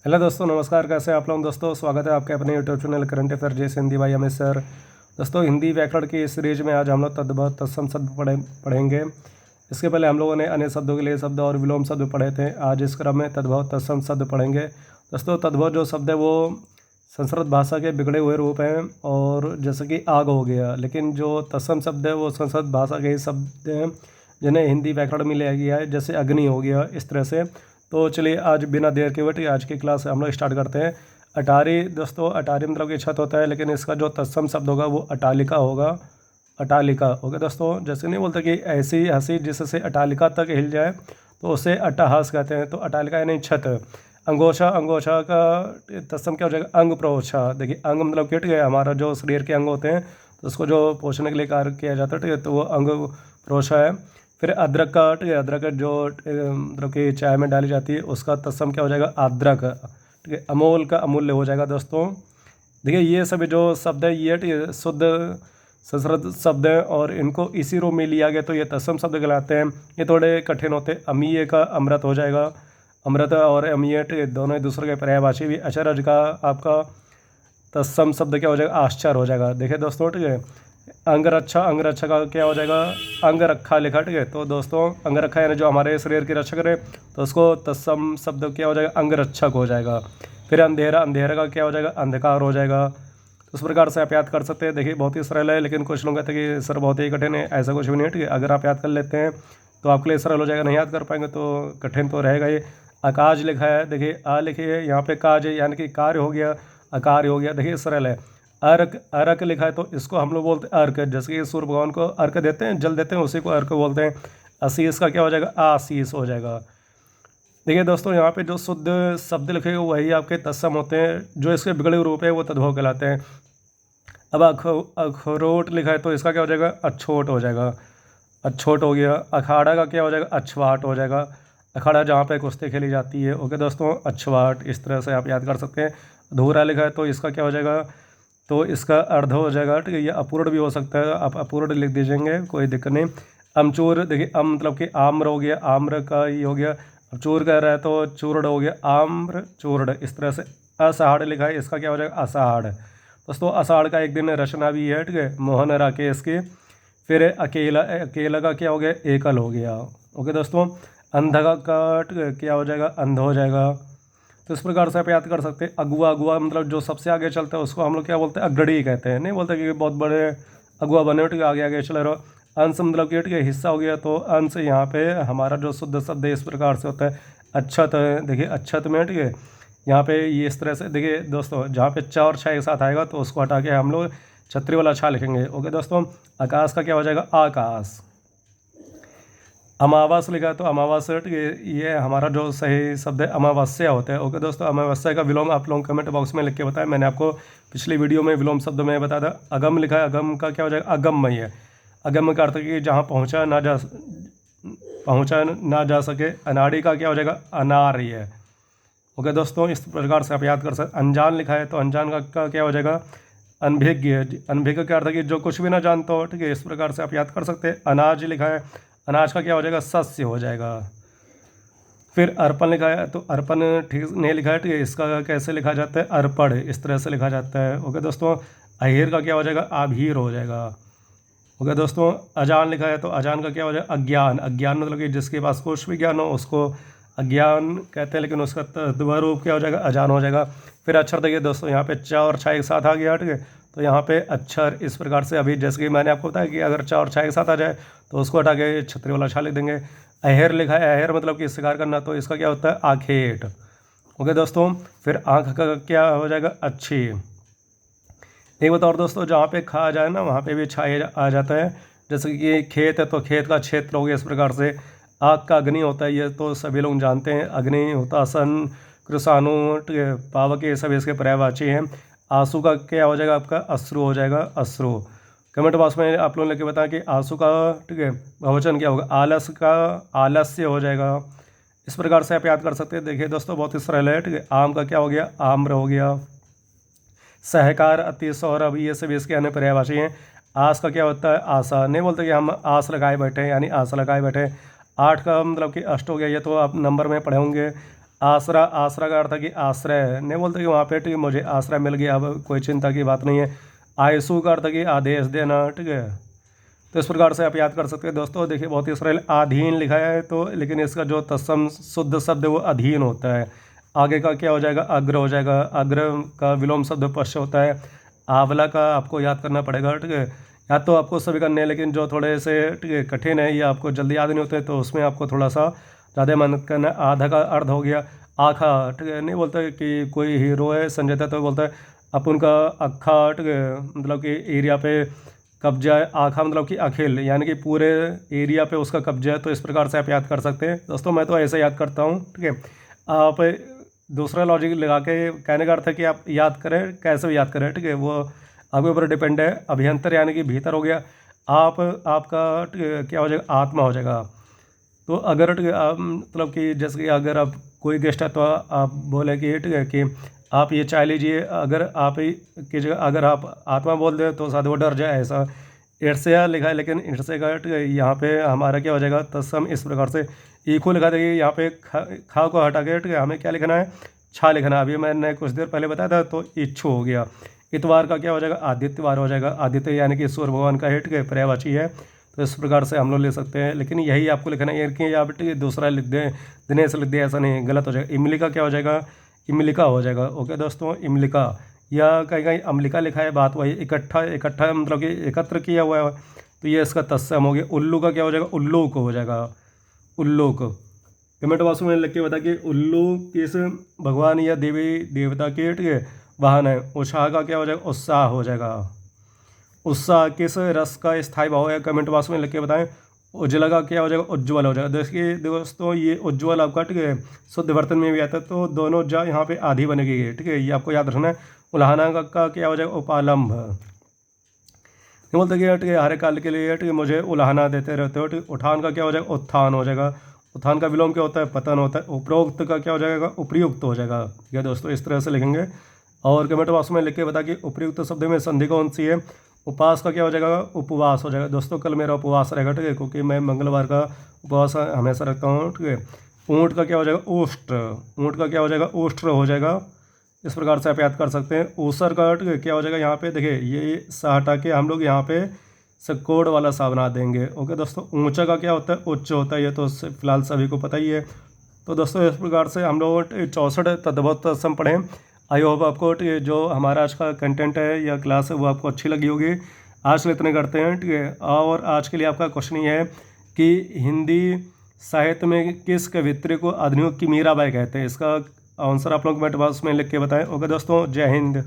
Hello दोस्तों, नमस्कार। कैसे हैं आप लोग दोस्तों? स्वागत है आपके अपने यूट्यूब चैनल करंट अफेयर जैसे हिंदी भाई हमें सर। दोस्तों, हिंदी व्याकरण की इस सीरीज में आज हम लोग तद्भव तत्सम शब्द पढ़ेंगे। इसके पहले हम लोगों ने अन्य शब्दों के लिए शब्द और विलोम शब्द पढ़े थे। आज इस क्रम में तद्भव तत्सम शब्द पढ़ेंगे। दोस्तों, तद्भव जो शब्द है वो संस्कृत भाषा के बिगड़े हुए रूप हैं, और जैसे कि आग हो गया। लेकिन जो तत्सम शब्द है वो संस्कृत भाषा के ही शब्द हैं जिन्हें हिंदी व्याकरण में लिया गया है, जैसे अग्नि हो गया, इस तरह से। तो चलिए आज बिना देर के बटे आज की क्लास हम लोग स्टार्ट करते हैं। अटारी दोस्तों, अटारी मतलब कि छत होता है, लेकिन इसका जो तत्सम शब्द होगा वो अटालिका होगा। अटालिका ओके दोस्तों। जैसे नहीं बोलते कि ऐसी हंसी जिससे अटालिका तक हिल जाए तो उसे अट्टहास कहते हैं। तो अटालिका यानी छत। अंगोछा, अंगोछा का तत्सम क्या हो जाएगा? अंग प्रोछा। देखिए, अंग मतलब किट गया, हमारा जो शरीर के अंग होते हैं तो उसको जो पोषण के लिए कार्य किया जाता है, ठीक है, तो वो अंग प्रोछा है। फिर अदरक का, ठीक है, अदरक जो मतलब कि चाय में डाली जाती है उसका तत्सम क्या हो जाएगा? अदरक। ठीक है, अमूल का अमूल्य हो जाएगा दोस्तों। देखिए, ये सभी जो शब्द है ये शुद्ध संस्कृत शब्द हैं और इनको इसी रूप में लिया गया तो ये तत्सम शब्द कहलाते हैं। ये थोड़े कठिन होते हैं। अमीय का अमृत हो जाएगा। अमृत और अमीय दोनों एक दूसरे के पर्यायवाची भी। अचरज का आपका तत्सम शब्द क्या हो जाएगा? आश्चर्य हो जाएगा। देखिए दोस्तों, ठीक है, अंगरक्षा, अंगरक्षा का क्या हो जाएगा? अंगरखा लिखा, ठीक है। तो दोस्तों, अंगरखा यानी जो हमारे शरीर की रक्षा करे तो उसको तत्सम शब्द क्या हो जाएगा? अंगरक्षक हो जाएगा। फिर अंधेरा, अंधेरा का क्या हो जाएगा? अंधकार हो जाएगा। तो इस प्रकार से आप याद कर सकते हैं। देखिए, बहुत ही सरल है, लेकिन कुछ लोग कहते हैं कि सर बहुत ही कठिन है। ऐसा कुछ भी नहीं है, ठीक है। अगर आप याद कर लेते हैं तो आपके लिए सरल हो जाएगा। नहीं याद कर पाएंगे तो कठिन तो रहेगा ही। आकाश लिखा है, देखिए आ लिखिए, यहाँ पे काज है यानी कि कार्य हो गया, अकार्य हो गया। देखिए सरल है। अर्क, अर्क लिखा है तो इसको हम लोग बोलते हैं अर्क। जैसे कि सूर्य भगवान को अर्क देते हैं, जल देते हैं, उसी को अर्क बोलते हैं। आशीष का क्या हो जाएगा? आशीष हो जाएगा। देखिए दोस्तों, यहाँ पे जो शुद्ध शब्द लिखे हुए वही आपके तत्सम होते हैं, जो इसके बिगड़े हुए रूप है वो तद्भव कहलाते हैं। अब अखरोट लिखा है तो इसका क्या हो जाएगा? अछोट हो जाएगा। अछोट हो गया। अखाड़ा का क्या हो जाएगा? अछवाट हो जाएगा। अखाड़ा जहाँ पे कुश्ती खेली जाती है, ओके दोस्तों, अछवाट। इस तरह से आप याद कर सकते हैं। अधूरा लिखा है तो इसका क्या हो जाएगा? तो इसका अर्ध हो जाएगा, ठीक है। ये अपूर्ण भी हो सकता है, आप अपूर्ण लिख दीजिएंगे, कोई दिक्कत नहीं। अमचूर, देखिए अम मतलब कि आम्र हो गया, आम्र का ही हो गया। अब चूर कह रहा है तो चूर्ण हो गया, आम्र चूर्ण। इस तरह से अषाढ़ लिखा है, इसका क्या हो जाएगा? अषाढ़। दोस्तों, अषाढ़ का एक दिन रचना भी है, ठीक है, मोहन राकेश की। फिर अकेला, अकेला का क्या हो गया? एकल हो गया। ओके दोस्तों। अंधा का क्या हो जाएगा? अंध हो जाएगा। तो इस प्रकार से आप याद कर सकते हैं। अगुआ, अगुआ मतलब जो सबसे आगे चलता है उसको हम लोग क्या बोलते हैं? अग्रणी कहते हैं। नहीं बोलते कि बहुत बड़े अगुआ बने हो, ठीक है, आगे आगे चले रहो। अंश मतलब कि ठीक है हिस्सा हो गया, तो अंश यहाँ पे हमारा जो शुद्ध शब्द है इस प्रकार से होता है अच्छत। देखिए अच्छत में, ठीक है, यहाँ पे ये इस तरह से। देखिए दोस्तों, जहाँ पे च और छ एक साथ आएगा तो उसको हटा के हम लोग छतरी वाला छा लिखेंगे। ओके दोस्तों। आकाश का क्या हो जाएगा? आकाश। अमावस लिखा है तो अमावस्या, ठीक है, ये हमारा जो सही शब्द है अमावस्या होता है। ओके दोस्तों। अमावस्या का विलोम आप लोग कमेंट बॉक्स में लिख के बताएं। मैंने आपको पिछली वीडियो में विलोम शब्द में बताया था। अगम लिखा है, अगम का क्या हो जाएगा? अगम्य है। अगम्य का अर्थ है कि जहाँ पहुँचा ना जा सके। अनाड़ी का क्या हो जाएगा? अनार्य है। ओके दोस्तों, इस प्रकार से आप याद कर सकते। अनजान लिखा है तो अनजान का क्या हो जाएगा? अनभिज्ञ। अनभिज्ञ का अर्थ है कि जो कुछ भी ना जानता हो, ठीक है। इस प्रकार से आप याद कर सकते हैं। अनाज लिखा है, अनाज का क्या हो जाएगा? शस्य हो जाएगा। फिर अर्पण लिखा है तो अर्पण ठीक नहीं लिखा है, ठीक है, इसका कैसे लिखा जाता है? अर्पण। इस तरह से लिखा जाता है। ओके दोस्तों। अहिर का क्या हो जाएगा? आभीर हो जाएगा। ओके दोस्तों। अजान लिखा है तो अजान का क्या हो जाएगा? अज्ञान। अज्ञान मतलब कि जिसके पास कुछ भी ज्ञान हो उसको अज्ञान कहते हैं, लेकिन उसका तद्भव रूप क्या हो जाएगा? अजान हो जाएगा। फिर अक्षर देखिए दोस्तों, यहाँ पे च और छ एक साथ आ गया, ठीक है, तो यहाँ पे अक्षर इस प्रकार से। अभी जैसे कि मैंने आपको बताया कि अगर च और छ एक साथ आ जाए तो उसको हटा के छतरी वाला छा लिख देंगे। अहेर लिखा है, अहेर मतलब कि शिकार करना, तो इसका क्या होता है? आखेट। ओके दोस्तों। फिर आँख का क्या हो जाएगा? अच्छी। एक बात और दोस्तों, जहाँ पे खा जाए ना वहाँ पे भी छाए आ जाता है। जैसे कि खेत है तो खेत का क्षेत्र हो गया। इस प्रकार से आग का अग्नि होता है, ये तो सभी लोग जानते हैं। अग्नि होता सन, कृषाणु, पावक, ये सब इसके पर्यायवाची हैं। आंसू का क्या हो जाएगा? आपका अश्रु हो जाएगा। अश्रु। कमेंट बॉक्स में आप लोगों ने लेके बताया कि आंसू का, ठीक है, बहुवचन क्या होगा? आलस का आलस्य हो जाएगा। इस प्रकार से आप याद कर सकते हैं। देखिए दोस्तों, बहुत ही सरल है, ठीक है। आम का क्या हो गया? आम्र हो गया। सहकार, अति, सौरभ, ये सब इसके अन्य पर्यायवाची हैं। आस का क्या होता है? आशा। नहीं बोलते कि हम आस लगाए बैठे हैं, यानी आशा लगाए बैठे हैं। आठ का मतलब कि अष्ट हो गया, ये तो आप नंबर में पढ़े होंगे। आसरा, आसरा का अर्थ है कि आश्रय, नहीं बोलते कि वहाँ पे ठीक है मुझे आश्रय मिल गया, अब कोई चिंता की बात नहीं है। आयसु का अर्थ है कि आदेश देना, ठीक है। तो इस प्रकार से आप याद कर सकते हैं दोस्तों। देखिए बहुत ही सरल, अधीन लिखा है तो, लेकिन इसका जो तत्सम शुद्ध शब्द है वो अधीन होता है। आगे का क्या हो जाएगा, अग्र हो जाएगा। अग्र का विलोम शब्द पश्च होता है। आंवला का आपको याद करना पड़ेगा, ठीक है। या तो आपको सभी करने हैं, लेकिन जो थोड़े से ठीक है कठिन है या आपको जल्दी याद नहीं होते, तो उसमें आपको थोड़ा सा ज़्यादा मेहनत करना है। आधा का अर्ध हो गया आखा, ठीक है। नहीं बोलता कि कोई हीरो है संजय दत्त, तो बोलता है अपन का अखा, ठीक है, मतलब कि एरिया पे कब्जा है। आखा मतलब कि अखिल, यानी कि पूरे एरिया पे उसका कब्जा है। तो इस प्रकार से आप याद कर सकते हैं दोस्तों। मैं तो ऐसे याद करता हूँ, ठीक है। आप दूसरा लॉजिक लगा के कहने का अर्थ है कि आप याद करें, कैसे भी याद करें, ठीक है, वो आपके ऊपर डिपेंड है। अभ्यंतर यानी कि भीतर हो गया। आप, आपका ठीक है, क्या हो जाएगा, आत्मा हो जाएगा। तो अगर ठीक है, आप मतलब कि जैसे कि अगर आप कोई गेस्ट है तो आप बोले कि ठीक है कि आप ये चाय लीजिए, अगर आप ही की जगह अगर आप आत्मा बोल दें तो शायद वो डर जाए, ऐसा ईर्ष्या लिखा है। लेकिन ईर्ष्या का ठीक है यहाँ पे हमारा क्या हो जाएगा, तत्सम इस प्रकार से। ईखो लिखा देखिए यहाँ पे खा को हटा के ठीक है हमें क्या लिखना है, छा लिखना है। अभी मैंने कुछ देर पहले बताया था, तो इच्छु हो गया। इतवार का क्या हो जाएगा, आदित्यवार हो जाएगा। आदित्य यानी कि सूर्य भगवान का है, ठीक है, पर्यायवाची है। तो इस प्रकार से हम लोग ले सकते हैं, लेकिन यही आपको लिखना है कि आप ठीक है दूसरा लिख दें, दिनेश लिख दें, ऐसा नहीं, गलत हो जाएगा। इमली का क्या हो जाएगा, इमलिका हो जाएगा। ओके दोस्तों, इमलिका, या कहीं कहीं अम्लिका लिखा है, बात वही। इकट्ठा, इकट्ठा मतलब कि एकत्र किया हुआ है, तो ये इसका तत्सम हो गया। उल्लू का क्या हो जाएगा, उल्लूक हो जाएगा। उल्लूक। कमेंट बॉक्स में लिख के बता कि उल्लू किस भगवान या देवी देवता के ठीक है वाहन है। उत्साह का क्या हो जाएगा, उत्साह हो जाएगा। उत्साह किस रस का स्थायी भाव है, कमेंट बॉक्स में लिख के बताएं। उज्ज्वला का क्या हो जाएगा, उज्ज्वल हो जाएगा। देखिए दोस्तों, ये उज्ज्वल आपका ठीक है शुद्ध वर्तन में भी आता है, तो दोनों जा यहाँ पे आधी बनेगी, ठीक है, ये आपको याद रखना है। उल्हाना का क्या हो जाएगा, उपालंब। नहीं बोलते कि ठीक है हर काल के लिए ठीक है मुझे उल्हाना देते रहते हो, ठीक है। उठान का क्या हो जाएगा, उत्थान हो जाएगा। उत्थान का विलोम क्या होता है, पतन होता है। उपरोक्त का क्या हो जाएगा, उपयुक्त हो जाएगा। ठीक है दोस्तों, इस तरह से लिखेंगे। और कमेंट बॉक्स में लिख के बता कि उपयुक्त शब्द में संधि कौन सी है। उपवास का क्या हो जाएगा, उपवास हो जाएगा। दोस्तों कल मेरा उपवास रहेगा, ठीक है, क्योंकि मैं मंगलवार का उपवास हमेशा रखता हूँ, ठीक है। ऊँट का क्या हो जाएगा, ओष्ट। ऊँट का क्या हो जाएगा, ओष्ट्र हो जाएगा। इस प्रकार से आप याद कर सकते हैं। ऊसर का ठीक है क्या हो जाएगा, यहाँ पे देखिए ये सा हटा के हम लोग यहाँ पे कोड वाला सा बना देंगे। ओके दोस्तों, ऊंचा का क्या होता है, उच्च होता है, ये तो फिलहाल सभी को पता ही है। तो दोस्तों इस प्रकार से हम लोग 64 तद्भव तत्सम पढ़ें। आई होप आपको ठीक है जो हमारा आज का कंटेंट है या क्लास है वो आपको अच्छी लगी होगी। आज के लिए इतने करते हैं, ठीक है। और आज के लिए आपका क्वेश्चन ये है कि हिंदी साहित्य में किस कवित्री को आधुनिक की मीराबाई कहते हैं। इसका आंसर आप लोग कमेंट बॉक्स में लिख के बताएं। ओके दोस्तों, जय हिंद।